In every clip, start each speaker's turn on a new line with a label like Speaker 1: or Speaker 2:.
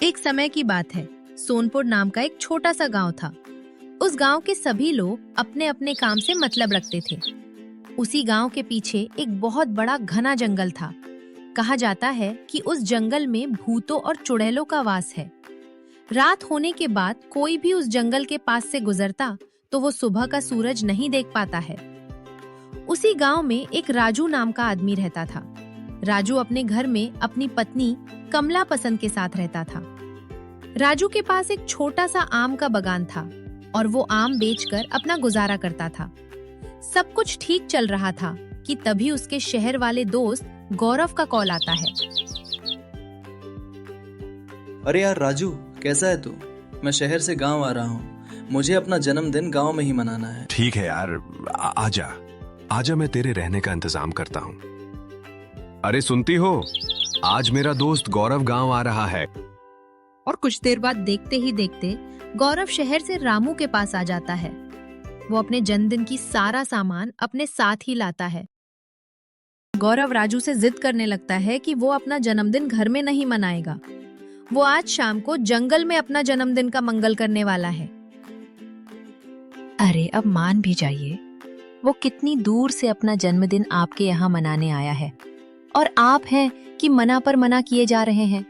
Speaker 1: एक समय की बात है। सोनपुर नाम का एक छोटा सा गांव था। उस गांव के सभी लोग अपने अपने काम से मतलब रखते थे। उसी गांव के पीछे एक बहुत बड़ा घना जंगल था। कहा जाता है कि उस जंगल में भूतों और चुड़ैलों का वास है। रात होने के बाद कोई भी उस जंगल के पास से गुजरता तो वो सुबह का सूरज नहीं देख पाता है। उसी गांव में एक राजू नाम का आदमी रहता था। राजू अपने घर में अपनी पत्नी कमला पसंद के साथ रहता था। राजू के पास एक छोटा सा आम का बगान था और वो आम बेचकर अपना गुजारा करता था। सब कुछ ठीक चल रहा था कि तभी उसके शहर वाले दोस्त गौरव का कॉल आता है।
Speaker 2: अरे यार राजू, कैसा है तू? मैं शहर से गांव आ रहा हूँ। मुझे अपना जन्मदिन गांव में ही मनाना है।
Speaker 3: ठीक है यार, आजा आजा, मैं तेरे रहने का इंतजाम करता हूँ। अरे सुनती हो, आज मेरा दोस्त गौरव गांव आ रहा है।
Speaker 1: और कुछ देर बाद देखते ही देखते गौरव शहर से रामू के पास आ जाता है। वो अपने जन्मदिन की सारा सामान अपने साथ ही लाता है। गौरव राजू से जिद करने लगता है कि वो अपना जन्मदिन घर में नहीं मनाएगा। वो आज शाम को जंगल में अपना जन्मदिन का मंगल करने वाला है। अरे अब मान भी जाइए, वो कितनी दूर से अपना जन्मदिन आपके यहाँ मनाने आया है और आप हैं कि मना पर मना किए जा रहे हैं।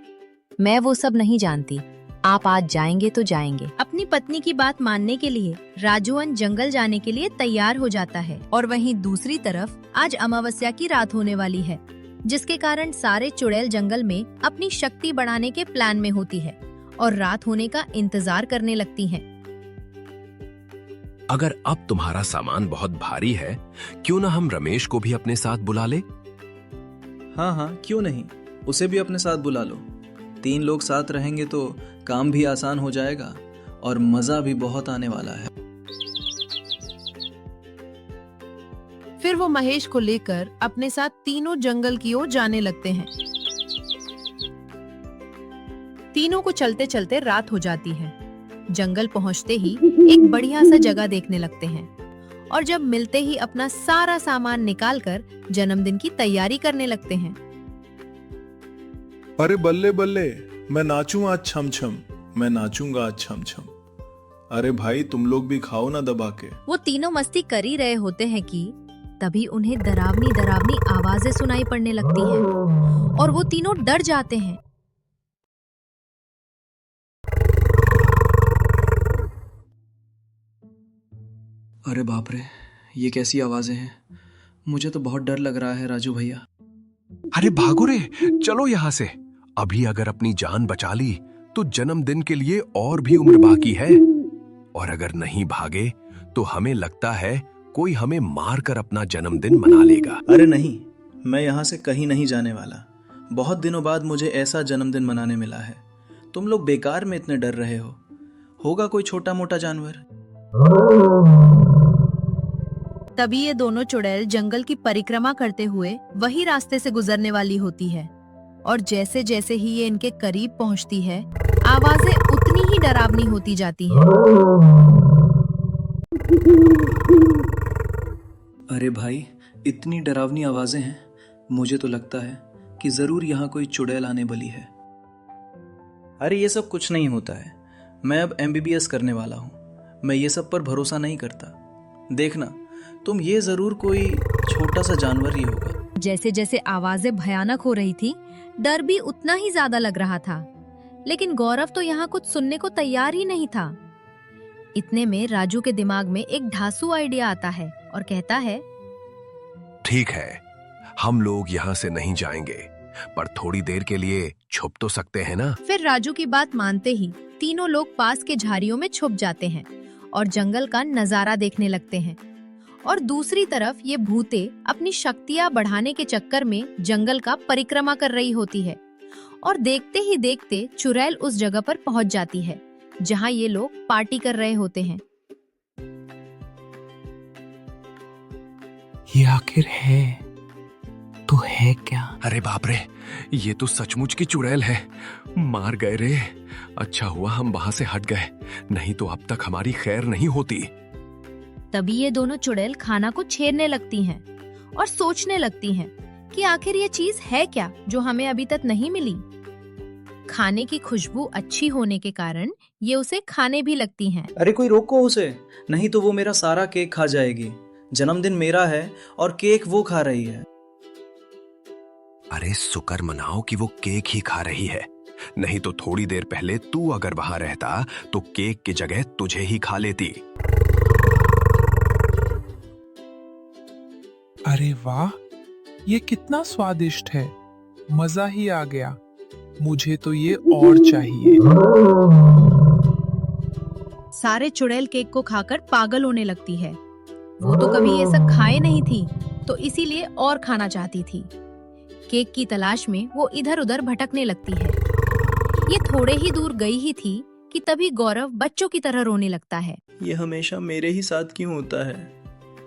Speaker 1: मैं वो सब नहीं जानती, आप आज जाएंगे तो जाएंगे। अपनी पत्नी की बात मानने के लिए राजूअन जंगल जाने के लिए तैयार हो जाता है। और वहीं दूसरी तरफ आज अमावस्या की रात होने वाली है, जिसके कारण सारे चुड़ैल जंगल में अपनी शक्ति बढ़ाने के प्लान में होती है और रात होने का इंतजार करने लगती हैं।
Speaker 3: अगर अब तुम्हारा सामान बहुत भारी है, क्यों ना हम रमेश को भी अपने साथ बुला ले?
Speaker 2: हाँ, क्यों नहीं, उसे भी अपने साथ बुला लो। 3 लोग साथ रहेंगे तो काम भी आसान हो जाएगा और मजा भी बहुत आने वाला है।
Speaker 1: फिर वो महेश को लेकर अपने साथ तीनों जंगल की ओर जाने लगते हैं। तीनों को चलते चलते रात हो जाती है। जंगल पहुंचते ही एक बढ़िया सा जगह देखने लगते हैं और जब मिलते ही अपना सारा सामान निकालकर जन्मदिन की तैयारी करने लगते हैं।
Speaker 4: अरे बल्ले बल्ले, मैं नाचूं आज छम छम, मैं नाचूंगा आज छम छम। अरे भाई तुम लोग भी खाओ ना दबा के।
Speaker 1: वो तीनों मस्ती कर ही रहे होते हैं कि तभी उन्हें डरावनी डरावनी आवाजें सुनाई पड़ने लगती हैं और वो तीनों डर जाते हैं।
Speaker 2: अरे बाप रे, ये कैसी आवाजें हैं? मुझे तो बहुत डर लग रहा है राजू भैया।
Speaker 3: अरे भागो रे, चलो यहाँ से। अभी अगर अपनी जान बचा ली तो जन्मदिन के लिए और भी उम्र बाकी है, और अगर नहीं भागे तो हमें लगता है कोई हमें मारकर अपना जन्मदिन मना लेगा।
Speaker 2: अरे नहीं, मैं यहाँ से कहीं नहीं जाने वाला। बहुत दिनों बाद मुझे ऐसा जन्मदिन मनाने मिला है। तुम लोग बेकार में इतने डर रहे हो। होगा कोई छोटा मोटा जानवर।
Speaker 1: तभी ये दोनों चुड़ैल जंगल की परिक्रमा करते हुए वही रास्ते से गुजरने वाली होती है और जैसे जैसे ही ये इनके करीब पहुंचती है, आवाजें उतनी ही डरावनी होती जाती हैं।
Speaker 2: अरे भाई, इतनी डरावनी आवाजें हैं। मुझे तो लगता है कि जरूर यहाँ कोई चुड़ैल आने वाली है। अरे ये सब कुछ नहीं होता है। मैं अब MBBS करने वाला हूँ। मैं ये सब पर भरोसा नहीं करता। देखना तुम, ये जरूर कोई छोटा सा जानवर ही होगा।
Speaker 1: जैसे जैसे आवाजें भयानक हो रही थी, डर भी उतना ही ज्यादा लग रहा था। लेकिन गौरव तो यहाँ कुछ सुनने को तैयार ही नहीं था। इतने में राजू के दिमाग में एक ढांसू आइडिया आता है और कहता है,
Speaker 3: ठीक है, हम लोग यहाँ से नहीं जाएंगे, पर थोड़ी देर के लिए छुप तो सकते हैं ना।
Speaker 1: फिर राजू की बात मानते ही तीनों लोग पास के झाड़ियों में छुप जाते हैं और जंगल का नजारा देखने लगते हैं। और दूसरी तरफ ये भूतें अपनी शक्तियां बढ़ाने के चक्कर में जंगल का परिक्रमा कर रही होती है और देखते ही देखते चुड़ैल उस जगह पर पहुंच जाती है जहां ये लोग पार्टी कर रहे होते हैं।
Speaker 5: ये आखिर है तो है क्या?
Speaker 3: अरे बाप रे, ये तो सचमुच की चुड़ैल है। मार गए रे। अच्छा हुआ हम वहां से हट गए, नहीं तो अब तक हमारी खैर नहीं होती।
Speaker 1: तभी ये दोनों चुड़ैल खाना को छेड़ने लगती हैं और सोचने लगती हैं कि आखिर ये चीज है क्या जो हमें अभी तक नहीं मिली। खाने की खुशबू अच्छी होने के कारण ये उसे खाने भी लगती हैं।
Speaker 2: अरे कोई रोको उसे, नहीं तो वो मेरा सारा केक खा जाएगी। जन्मदिन मेरा है और केक वो खा रही है।
Speaker 3: अरे शुक्र मनाओ कि वो केक ही खा रही है, नहीं तो थोड़ी देर पहले तू अगर वहां रहता तो केक की जगह तुझे ही खा लेती।
Speaker 5: अरे वाह, ये कितना स्वादिष्ट है, मजा ही आ गया। मुझे तो ये और चाहिए।
Speaker 1: सारे चुड़ैल केक को खाकर पागल होने लगती है। वो तो कभी ये सब खाए नहीं थी, तो इसीलिए और खाना चाहती थी। केक की तलाश में वो इधर उधर भटकने लगती है। ये थोड़े ही दूर गई ही थी कि तभी गौरव बच्चों की तरह रोने लगता है।
Speaker 2: ये हमेशा मेरे ही साथ क्यों होता है?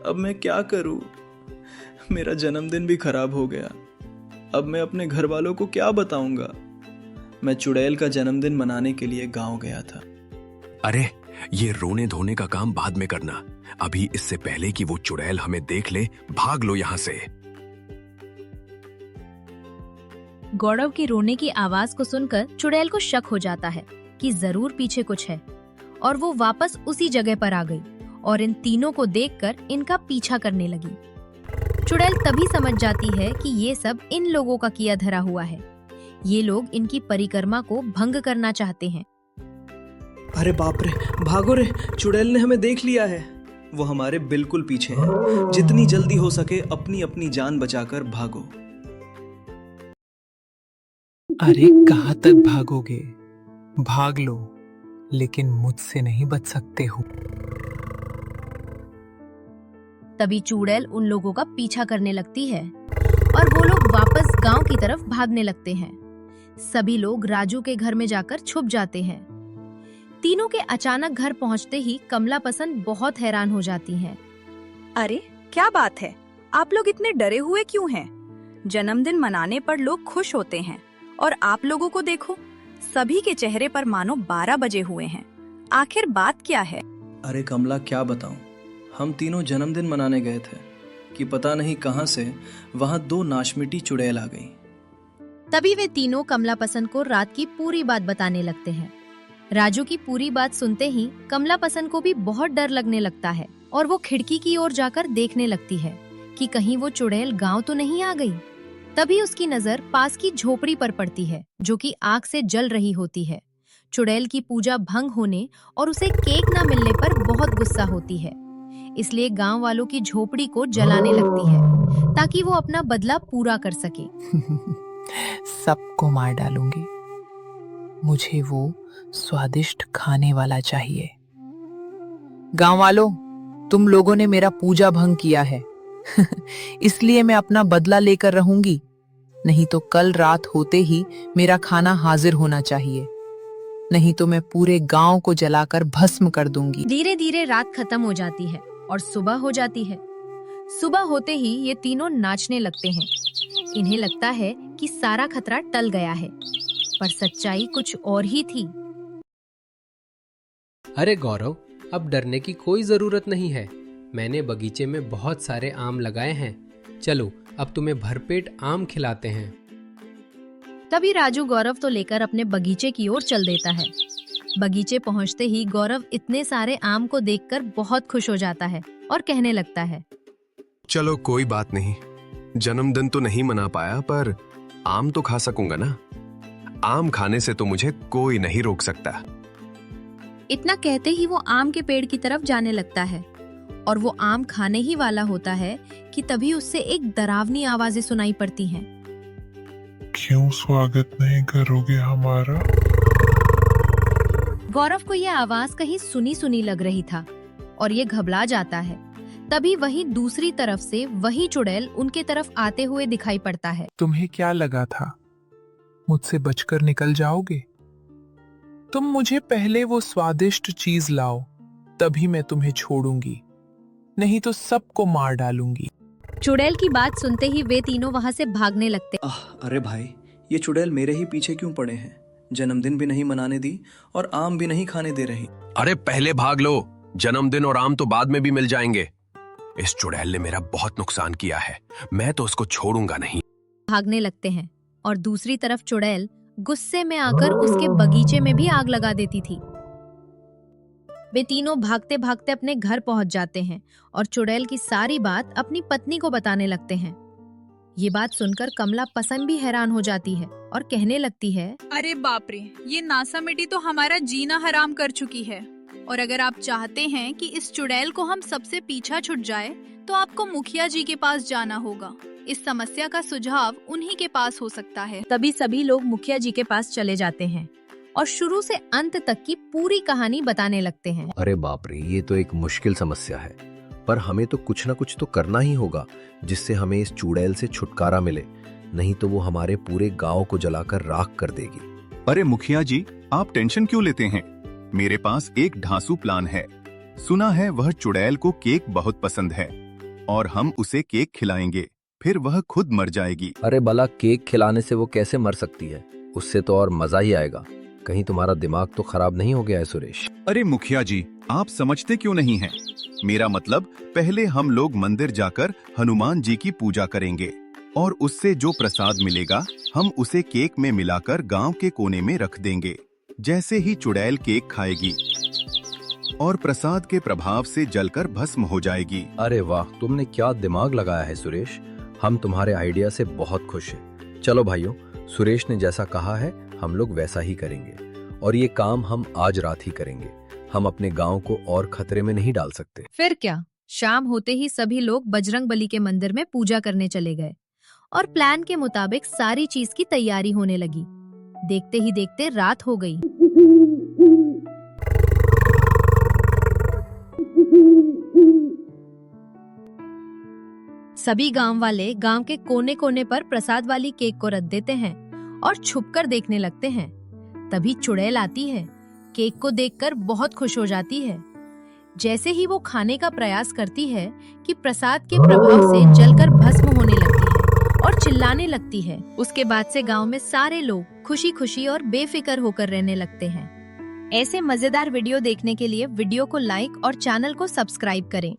Speaker 2: अब मैं क्या करूं? मेरा जन्मदिन भी खराब हो गया। अब मैं अपने घर वालों को क्या बताऊंगा? मैं चुड़ैल का जन्मदिन मनाने के लिए गांव गया था।
Speaker 3: अरे ये रोने धोने का काम बाद में करना, अभी इससे पहले कि वो चुड़ैल हमें देख ले, भाग लो यहाँ से।
Speaker 1: गौरव की रोने की आवाज को सुनकर चुड़ैल को शक हो जाता है कि जरूर पीछे कुछ है, और वो वापस उसी जगह पर आ गई और इन तीनों को देखकर इनका पीछा करने लगी। चुड़ैल तभी समझ जाती है कि ये सब इन लोगों का किया धरा हुआ है। ये लोग इनकी परिक्रमा को भंग करना चाहते हैं।
Speaker 2: अरे बाप रे, भागो रे, चुड़ैल ने हमें देख लिया है। वो हमारे बिल्कुल पीछे है। जितनी जल्दी हो सके अपनी अपनी जान बचाकर भागो।
Speaker 5: अरे कहाँ तक भागोगे? भाग लो, लेकिन मुझसे नहीं बच सकते हो।
Speaker 1: तभी चुड़ैल उन लोगों का पीछा करने लगती है और वो लोग वापस गांव की तरफ भागने लगते हैं। सभी लोग राजू के घर में जाकर छुप जाते हैं। तीनों के अचानक घर पहुंचते ही कमला पसंद बहुत हैरान हो जाती हैं।
Speaker 6: अरे क्या बात है, आप लोग इतने डरे हुए क्यों हैं? जन्मदिन मनाने पर लोग खुश होते हैं और आप लोगों को देखो, सभी के चेहरे पर मानो 12 बजे हुए हैं। आखिर बात क्या है?
Speaker 2: अरे कमला क्या बताऊं, हम तीनों जन्मदिन मनाने गए थे कि पता नहीं कहां से वहां 2 नाशमिटी चुड़ैल आ गई।
Speaker 1: तभी वे तीनों कमला पसंद को रात की पूरी बात बताने लगते हैं। राजू की पूरी बात सुनते ही कमला पसंद को भी बहुत डर लगने लगता है और वो खिड़की की ओर जाकर देखने लगती है कि कहीं वो चुड़ैल गांव तो नहीं आ गई। तभी उसकी नजर पास की झोपड़ी पर पड़ती है, जो कि आग से जल रही होती है। चुड़ैल की पूजा भंग होने और उसे केक न मिलने पर बहुत गुस्सा होती है, इसलिए गांव वालों की झोपड़ी को जलाने लगती है ताकि वो अपना बदला पूरा कर सके।
Speaker 5: सबको मार डालूंगी। मुझे वो स्वादिष्ट खाने वाला चाहिए। गांव वालों, तुम लोगों ने मेरा पूजा भंग किया है इसलिए मैं अपना बदला लेकर रहूंगी। नहीं तो कल रात होते ही मेरा खाना हाजिर होना चाहिए, नहीं तो मैं पूरे गांव को जलाकर भस्म कर दूंगी।
Speaker 1: धीरे धीरे रात खत्म हो जाती है और सुबह हो जाती है। सुबह होते ही ये तीनों नाचने लगते हैं। इन्हें लगता है कि सारा खतरा टल गया है, पर सच्चाई कुछ और ही थी।
Speaker 7: अरे गौरव, अब डरने की कोई जरूरत नहीं है। मैंने बगीचे में बहुत सारे आम लगाए हैं। चलो अब तुम्हें भरपेट आम खिलाते हैं।
Speaker 1: तभी राजू गौरव तो लेकर अपने बगीचे की ओर चल देता है। बगीचे पहुंचते ही गौरव इतने सारे आम को देखकर बहुत खुश हो जाता है और कहने लगता है,
Speaker 3: चलो कोई बात नहीं, जन्मदिन तो नहीं मना पाया पर आम तो खा सकूंगा ना। आम खाने से तो मुझे कोई नहीं रोक सकता।
Speaker 1: इतना कहते ही वो आम के पेड़ की तरफ जाने लगता है और वो आम खाने ही वाला होता है कि तभी उससे एक डरावनी आवाजें सुनाई पड़ती हैं।
Speaker 8: क्यों स्वागत नहीं करोगे हमारा?
Speaker 1: गौरव को यह आवाज कहीं सुनी सुनी लग रही था और ये घबरा जाता है। तभी वहीं दूसरी तरफ से वही चुड़ैल उनके तरफ आते हुए दिखाई पड़ता है।
Speaker 5: तुम्हें क्या लगा था मुझसे बचकर निकल जाओगे? तुम मुझे पहले वो स्वादिष्ट चीज लाओ, तभी मैं तुम्हें छोड़ूंगी, नहीं तो सबको मार डालूंगी।
Speaker 1: चुड़ैल की बात सुनते ही वे तीनों वहां से भागने लगते।
Speaker 2: अरे भाई, ये चुड़ैल मेरे ही पीछे क्यों पड़े हैं? जन्मदिन भी नहीं मनाने दी और आम भी नहीं खाने दे रही।
Speaker 3: अरे पहले भाग लो, जन्मदिन और आम तो बाद में भी मिल जाएंगे। इस चुड़ैल ने मेरा बहुत नुकसान किया है, मैं तो उसको छोड़ूंगा नहीं।
Speaker 1: भागने लगते हैं और दूसरी तरफ चुड़ैल गुस्से में आकर उसके बगीचे में भी आग लगा देती थी। वे तीनों भागते भागते अपने घर पहुंच जाते हैं और चुड़ैल की सारी बात अपनी पत्नी को बताने लगते हैं। ये बात सुनकर कमला पसंद भी हैरान हो जाती है और कहने लगती है,
Speaker 9: अरे बाप रे, ये नासा मिट्टी तो हमारा जीना हराम कर चुकी है। और अगर आप चाहते हैं कि इस चुड़ैल को हम सबसे पीछा छुट जाए तो आपको मुखिया जी के पास जाना होगा। इस समस्या का सुझाव उन्हीं के पास हो सकता है।
Speaker 1: तभी सभी लोग मुखिया जी के पास चले जाते हैं और शुरू से अंत तक की पूरी कहानी बताने लगते हैं।
Speaker 10: अरे बाप रे, ये तो एक मुश्किल समस्या है, पर हमें तो कुछ ना कुछ तो करना ही होगा जिससे हमें इस चुड़ैल से छुटकारा मिले, नहीं तो वो हमारे पूरे गांव को जलाकर राख कर देगी।
Speaker 11: अरे मुखिया जी, आप टेंशन क्यों लेते हैं? मेरे पास एक ढांसू प्लान है। सुना है वह चुड़ैल को केक बहुत पसंद है और हम उसे केक खिलाएंगे, फिर वह खुद मर जाएगी।
Speaker 10: अरे भला, केक खिलाने से वो कैसे मर सकती है? उससे तो और मजा ही आएगा। कहीं तुम्हारा दिमाग तो खराब नहीं हो गया है सुरेश?
Speaker 11: अरे मुखिया जी, आप समझते क्यों नहीं हैं? मेरा मतलब, पहले हम लोग मंदिर जाकर हनुमान जी की पूजा करेंगे और उससे जो प्रसाद मिलेगा हम उसे केक में मिलाकर गांव के कोने में रख देंगे। जैसे ही चुड़ैल केक खाएगी और प्रसाद के प्रभाव से जलकर भस्म हो जाएगी।
Speaker 10: अरे वाह, तुमने क्या दिमाग लगाया है सुरेश। हम तुम्हारे आइडिया से बहुत खुश हैं। चलो भाइयों, सुरेश ने जैसा कहा है हम लोग वैसा ही करेंगे और ये काम हम आज रात ही करेंगे। हम अपने गांव को और खतरे में नहीं डाल सकते।
Speaker 1: फिर क्या, शाम होते ही सभी लोग बजरंग बली के मंदिर में पूजा करने चले गए और प्लान के मुताबिक सारी चीज की तैयारी होने लगी। देखते ही देखते रात हो गई। सभी गांव वाले गांव के कोने कोने पर प्रसाद वाली केक को रख देते हैं और छुपकर देखने लगते हैं। तभी चुड़ैल आती है, केक को देखकर बहुत खुश हो जाती है। जैसे ही वो खाने का प्रयास करती है कि प्रसाद के प्रभाव से जलकर भस्म होने लगती है और चिल्लाने लगती है। उसके बाद से गांव में सारे लोग खुशी खुशी और बेफिक्र होकर रहने लगते हैं। ऐसे मजेदार वीडियो देखने के लिए वीडियो को लाइक और चैनल को सब्सक्राइब करें।